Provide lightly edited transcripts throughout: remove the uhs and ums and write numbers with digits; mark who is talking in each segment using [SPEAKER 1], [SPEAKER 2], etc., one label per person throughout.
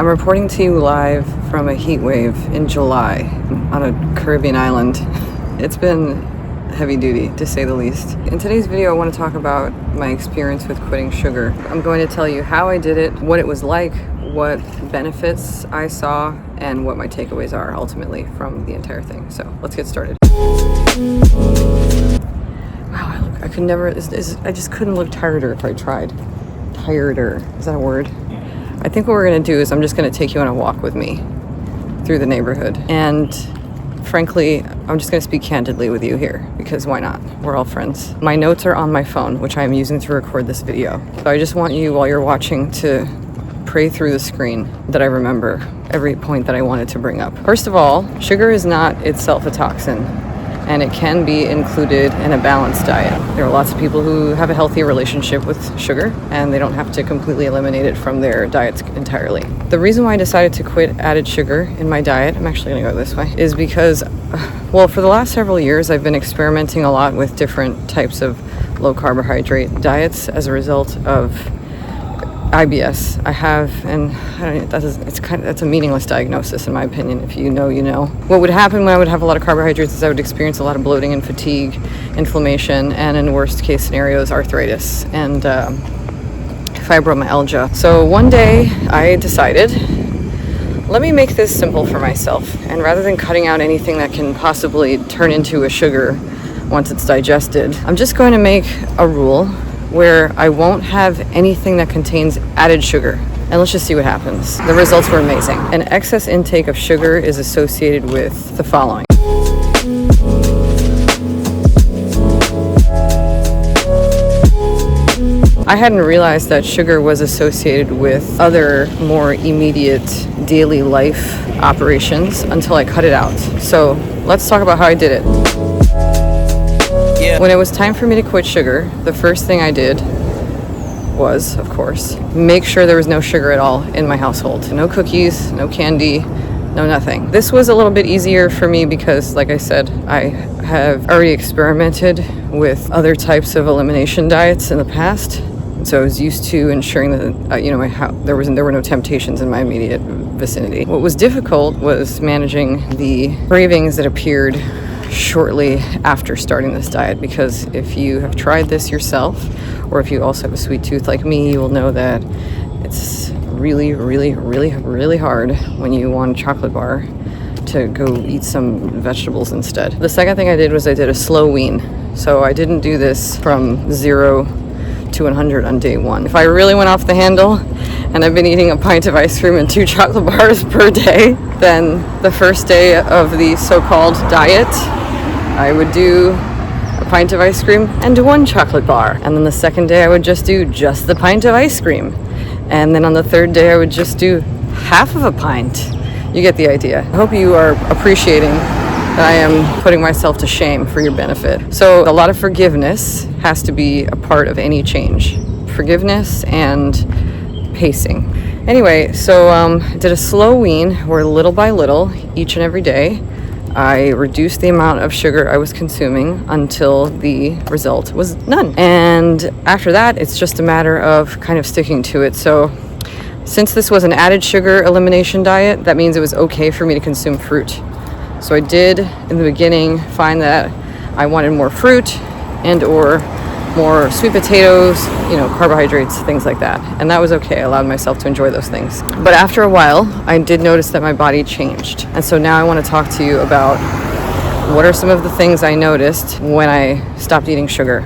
[SPEAKER 1] I'm reporting to you live from a heat wave in July on a Caribbean island. It's been heavy duty, to say the least. In today's video, I want to talk about my experience with quitting sugar. I'm going to tell you how I did it, what it was like, what benefits I saw, and what my takeaways are ultimately from the entire thing. So let's get started. Wow, I could never, I just couldn't look tireder if I tried. Tireder, is that a word? I think what we're gonna do is I'm just gonna take you on a walk with me through the neighborhood. And frankly, I'm just gonna speak candidly with you here, because why not? We're all friends. My notes are on my phone, which I'm using to record this video. So I just want you, while you're watching, to pray through the screen that I remember every point that I wanted to bring up. First of all, sugar is not itself a toxin, and it can be included in a balanced diet. There are lots of people who have a healthy relationship with sugar, and they don't have to completely eliminate it from their diets entirely. The reason why I decided to quit added sugar in my diet, I'm actually gonna go this way, is because, well, for the last several years, I've been experimenting a lot with different types of low carbohydrate diets as a result of IBS. I have, and that's a meaningless diagnosis in my opinion. If you know, you know. What would happen when I would have a lot of carbohydrates is I would experience a lot of bloating and fatigue, inflammation, and in worst case scenarios, arthritis and fibromyalgia. So one day I decided, let me make this simple for myself, and rather than cutting out anything that can possibly turn into a sugar once it's digested, I'm just going to make a rule where I won't have anything that contains added sugar. And let's just see what happens. The results were amazing. An excess intake of sugar is associated with the following. I hadn't realized that sugar was associated with other more immediate daily life operations until I cut it out. So let's talk about how I did it. When it was time for me to quit sugar, the first thing I did was, of course, make sure there was no sugar at all in my household. No cookies, no candy, no nothing. This was a little bit easier for me because, like I said, I have already experimented with other types of elimination diets in the past. So I was used to ensuring that, there were no temptations in my immediate vicinity. What was difficult was managing the cravings that appeared shortly after starting this diet, because if you have tried this yourself, or if you also have a sweet tooth like me, you will know that it's really, really, really, really hard when you want a chocolate bar to go eat some vegetables instead. The second thing I did was I did a slow wean. So I didn't do this from 0 to 100 on day one. If I really went off the handle and I've been eating a pint of ice cream and 2 chocolate bars per day, then the first day of the so-called diet, I would do a pint of ice cream and 1 chocolate bar. And then the second day I would just do just the pint of ice cream. And then on the third day I would just do half of a pint. You get the idea. I hope you are appreciating that I am putting myself to shame for your benefit. So a lot of forgiveness has to be a part of any change. Forgiveness and pacing. Anyway, so I did a slow wean where little by little, each and every day, I reduced the amount of sugar I was consuming until the result was none. And after that, it's just a matter of kind of sticking to it. So since this was an added sugar elimination diet, that means it was okay for me to consume fruit. So I did, in the beginning, find that I wanted more fruit and or more sweet potatoes, carbohydrates, things like that. And that was okay. I allowed myself to enjoy those things. But after a while, I did notice that my body changed. And so now I want to talk to you about what are some of the things I noticed when I stopped eating sugar.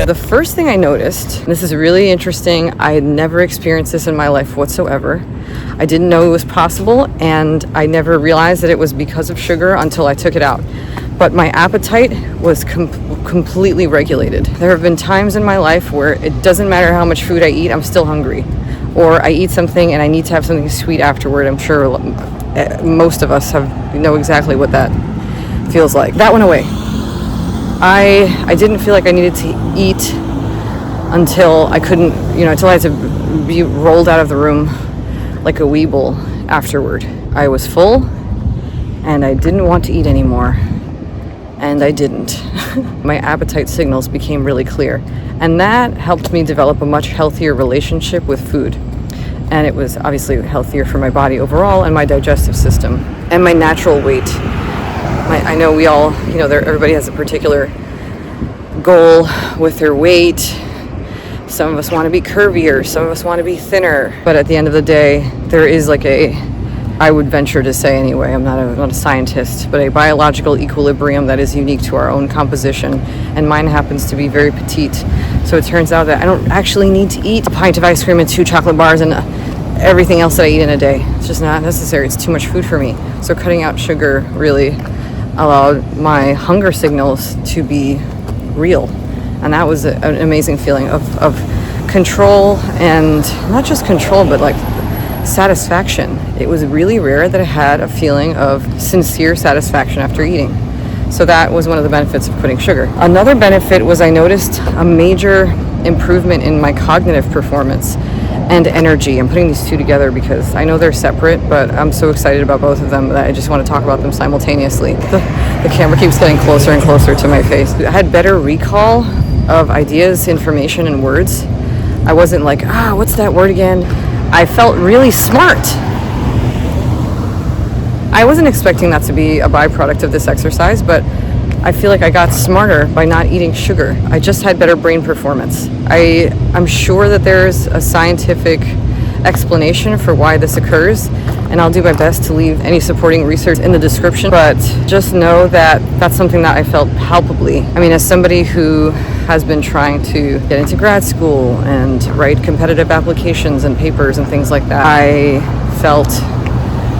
[SPEAKER 1] The first thing I noticed, and this is really interesting, I had never experienced this in my life whatsoever. I didn't know it was possible, and I never realized that it was because of sugar until I took it out. But my appetite was completely regulated. There have been times in my life where it doesn't matter how much food I eat, I'm still hungry. Or I eat something and I need to have something sweet afterward. I'm sure most of us know exactly what that feels like. That went away. I didn't feel like I needed to eat until I couldn't, until I had to be rolled out of the room like a weeble afterward. I was full and I didn't want to eat anymore. And I didn't. My appetite signals became really clear. And that helped me develop a much healthier relationship with food. And it was obviously healthier for my body overall and my digestive system and my natural weight. I know we all, everybody has a particular goal with their weight. Some of us want to be curvier, some of us want to be thinner. But at the end of the day, there is like I would venture to say anyway, I'm not a scientist, but a biological equilibrium that is unique to our own composition. And mine happens to be very petite. So it turns out that I don't actually need to eat a pint of ice cream and 2 chocolate bars and everything else that I eat in a day. It's just not necessary. It's too much food for me. So cutting out sugar really allowed my hunger signals to be real. And that was an amazing feeling of control, and not just control, but like satisfaction. It was really rare that I had a feeling of sincere satisfaction after eating. So that was one of the benefits of quitting sugar. Another benefit was I noticed a major improvement in my cognitive performance and energy. I'm putting these two together because I know they're separate, but I'm so excited about both of them that I just want to talk about them simultaneously. The camera keeps getting closer and closer to my face. I had better recall of ideas, information, and words. I wasn't like, what's that word again? I felt really smart. I wasn't expecting that to be a byproduct of this exercise, but I feel like I got smarter by not eating sugar. I just had better brain performance. I'm sure that there's a scientific explanation for why this occurs, and I'll do my best to leave any supporting research in the description, but just know that that's something that I felt palpably. I mean, as somebody who has been trying to get into grad school and write competitive applications and papers and things like that, I felt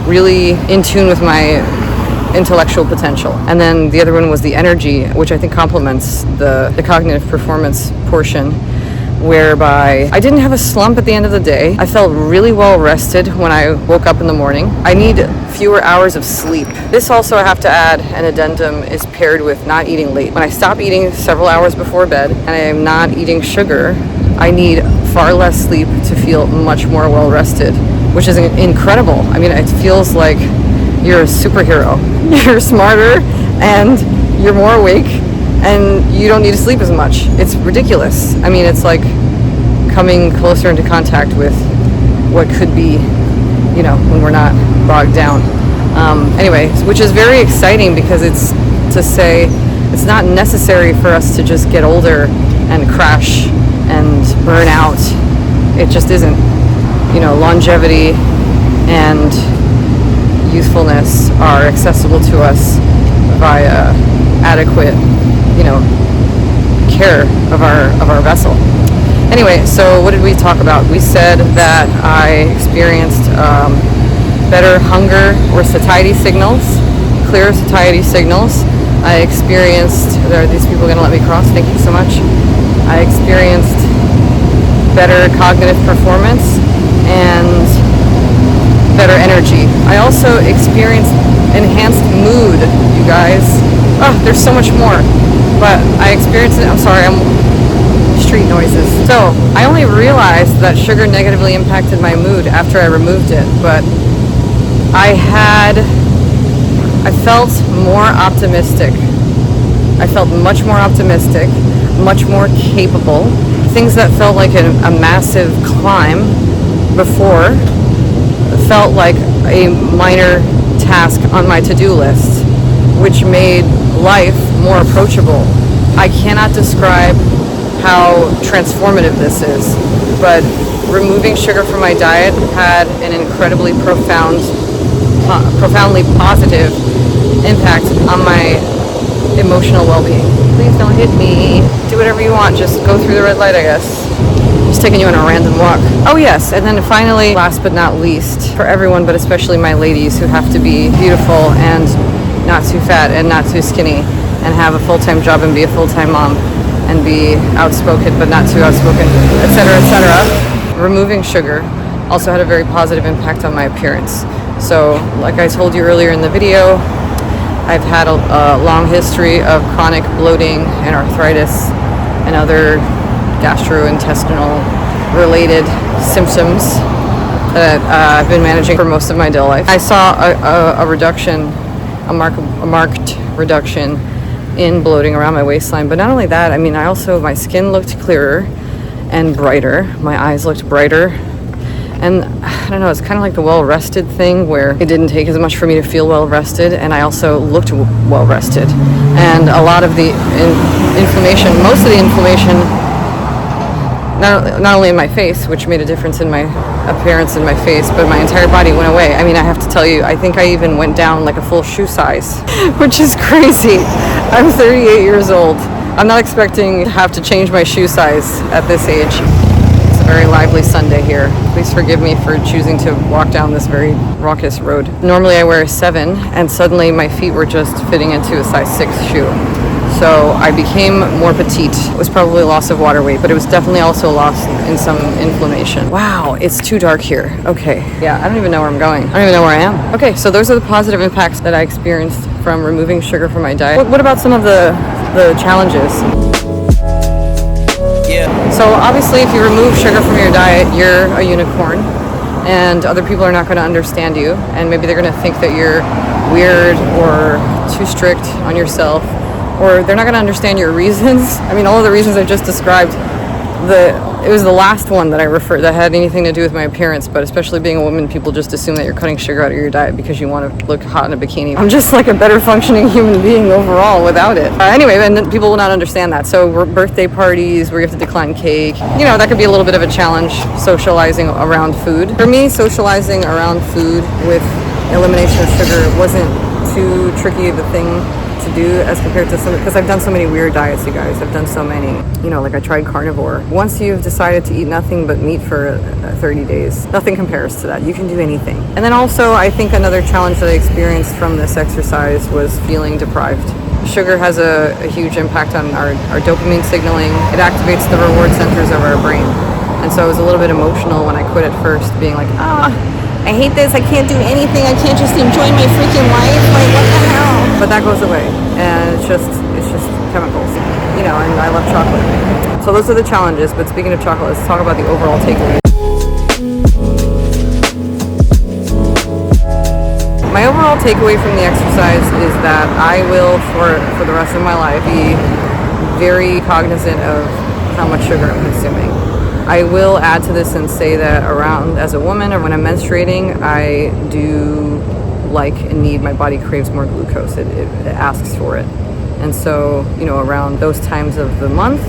[SPEAKER 1] really in tune with my intellectual potential. And then the other one was the energy, which I think complements the cognitive performance portion, whereby I didn't have a slump at the end of the day. I felt really well rested when I woke up in the morning. I need fewer hours of sleep. This also, I have to add, an addendum, is paired with not eating late. When I stop eating several hours before bed and I am not eating sugar, I need far less sleep to feel much more well rested, which is incredible. I mean, it feels like you're a superhero. You're smarter and you're more awake and you don't need to sleep as much. It's ridiculous. I mean, it's like coming closer into contact with what could be, when we're not bogged down. Anyway, which is very exciting because it's to say it's not necessary for us to just get older and crash and burn out. It just isn't. Longevity and youthfulness are accessible to us via adequate, care of our vessel. Anyway, so what did we talk about? We said that I experienced better hunger or satiety signals, clearer satiety signals. I experienced, are these people going to let me cross? Thank you so much. I experienced better cognitive performance and better energy. I also experienced enhanced mood, you guys. There's so much more, but I experienced it. I'm sorry, street noises. So I only realized that sugar negatively impacted my mood after I removed it, but I felt more optimistic. I felt much more optimistic, much more capable. Things that felt like a massive climb before felt like a minor task on my to-do list, which made life more approachable. I cannot describe how transformative this is, but removing sugar from my diet had an incredibly profoundly positive impact on my emotional well-being. Please don't hit me. Do whatever you want. Just go through the red light, I guess. Just taking you on a random walk. Oh yes, and then finally, last but not least, for everyone, but especially my ladies who have to be beautiful and not too fat and not too skinny and have a full-time job and be a full-time mom and be outspoken but not too outspoken, etc., etc. Removing sugar also had a very positive impact on my appearance. So, like I told you earlier in the video, I've had a long history of chronic bloating and arthritis and other gastrointestinal related symptoms that I've been managing for most of my adult life. I saw a reduction, a marked reduction in bloating around my waistline, but not only that, I mean, my skin looked clearer and brighter. My eyes looked brighter. And I don't know, it's kind of like the well-rested thing where it didn't take as much for me to feel well-rested, and I also looked well-rested. And a lot of the inflammation, most of the inflammation, not only in my face, which made a difference in my appearance in my face, but my entire body went away. I mean, I have to tell you, I think I even went down like a full shoe size, which is crazy. I'm 38 years old. I'm not expecting to have to change my shoe size at this age. It's a very lively Sunday here. Please forgive me for choosing to walk down this very raucous road. Normally I wear a 7, and suddenly my feet were just fitting into a size 6 shoe. So I became more petite. It was probably loss of water weight, but it was definitely also loss in some inflammation. Wow, it's too dark here. Okay, yeah, I don't even know where I'm going. I don't even know where I am. Okay, so those are the positive impacts that I experienced from removing sugar from my diet. What about some of the challenges? Yeah. So obviously if you remove sugar from your diet, you're a unicorn, and other people are not going to understand you, and maybe they're going to think that you're weird or too strict on yourself, or they're not going to understand your reasons. I mean, all of the reasons I just described, it was the last one that I referred that had anything to do with my appearance, but especially being a woman, people just assume that you're cutting sugar out of your diet because you want to look hot in a bikini. I'm just like a better functioning human being overall without it. Anyway, and then people will not understand that. So birthday parties where you have to decline cake, you know, that could be a little bit of a challenge, socializing around food. For me, socializing around food with elimination of sugar wasn't too tricky of a thing to do as compared to some, because I've done so many weird diets, you guys. I've done so many, you know, like I tried carnivore. Once you've decided to eat nothing but meat for 30 days, nothing compares to that. You can do anything. And then also, I think another challenge that I experienced from this exercise was feeling deprived. Sugar has a huge impact on our dopamine signaling. It activates the reward centers of our brain. And so I was a little bit emotional when I quit at first, being like, I hate this, I can't do anything, I can't just enjoy my freaking life, like what the hell? But that goes away, and it's just chemicals, you know, and I love chocolate. So those are the challenges, but speaking of chocolate, let's talk about the overall takeaway. My overall takeaway from the exercise is that I will, for the rest of my life, be very cognizant of how much sugar I'm consuming. I will add to this and say that as a woman, or when I'm menstruating, I do like and need, my body craves more glucose. It asks for it. And so, you know, around those times of the month,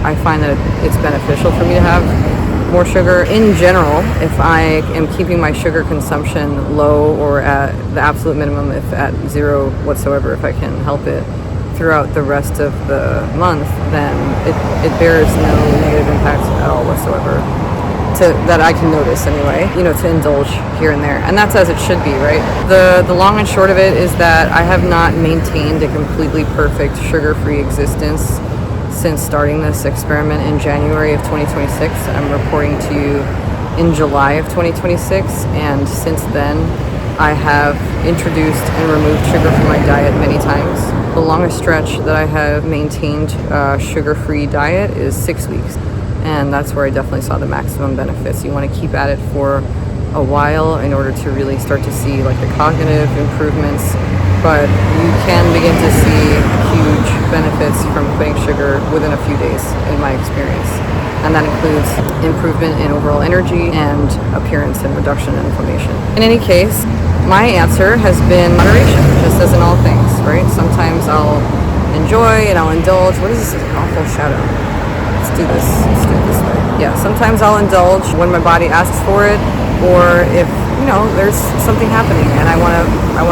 [SPEAKER 1] I find that it's beneficial for me to have more sugar. In general, if I am keeping my sugar consumption low or at the absolute minimum, if at zero whatsoever, if I can help it, throughout the rest of the month, then it bears no negative impacts at all whatsoever, that I can notice anyway, you know, to indulge here and there. And that's as it should be, right? The long and short of it is that I have not maintained a completely perfect sugar-free existence since starting this experiment in January of 2026. I'm reporting to you in July of 2026, and since then I have introduced and removed sugar from my diet many times. The longest stretch that I have maintained sugar-free diet is 6 weeks, and that's where I definitely saw the maximum benefits. You want to keep at it for a while in order to really start to see like the cognitive improvements, but you can begin to see huge benefits from quitting sugar within a few days, in my experience. And that includes improvement in overall energy and appearance and reduction in inflammation. In any case, my answer has been moderation, just as in all things, right? Sometimes I'll enjoy and I'll indulge. What is this awful shadow? Let's do this. Let's do it this way. Yeah, sometimes I'll indulge when my body asks for it, or if, you know, there's something happening and I want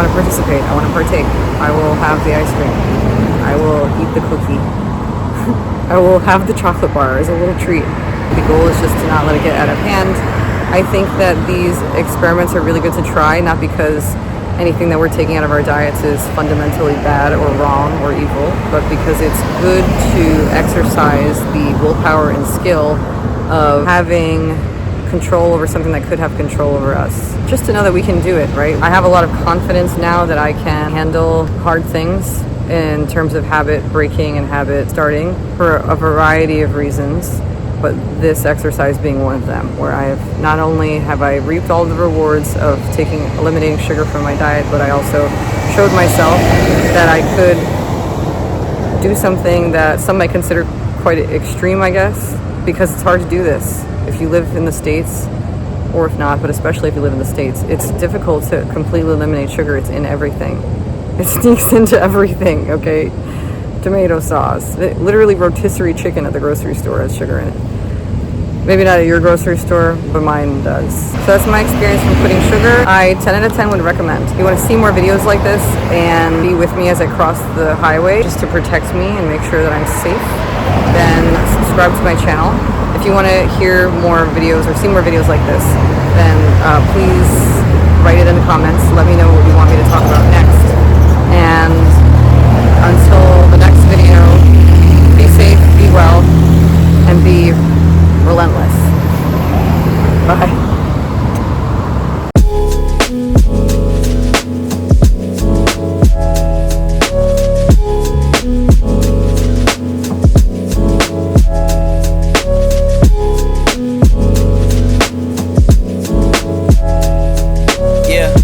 [SPEAKER 1] to participate, I want to partake. I will have the ice cream. I will eat the cookie. I will have the chocolate bar as a little treat. The goal is just to not let it get out of hand. I think that these experiments are really good to try, not because anything that we're taking out of our diets is fundamentally bad or wrong or evil, but because it's good to exercise the willpower and skill of having control over something that could have control over us. Just to know that we can do it, right? I have a lot of confidence now that I can handle hard things in terms of habit breaking and habit starting for a variety of reasons, but this exercise being one of them, where not only have I reaped all the rewards of eliminating sugar from my diet, but I also showed myself that I could do something that some might consider quite extreme, I guess, because it's hard to do this. If you live in the States, or if not, but especially if you live in the States, it's difficult to completely eliminate sugar. It's in everything. It sneaks into everything, okay? Tomato sauce. Literally rotisserie chicken at the grocery store has sugar in it. Maybe not at your grocery store, but mine does. So that's my experience from quitting sugar. I 10 out of 10 would recommend. If you want to see more videos like this and be with me as I cross the highway just to protect me and make sure that I'm safe, then subscribe to my channel. If you want to hear more videos or see more videos like this, then please write it in the comments. Let me know what you want me to talk about next. And until the next video, be safe, be well, and be relentless. Bye.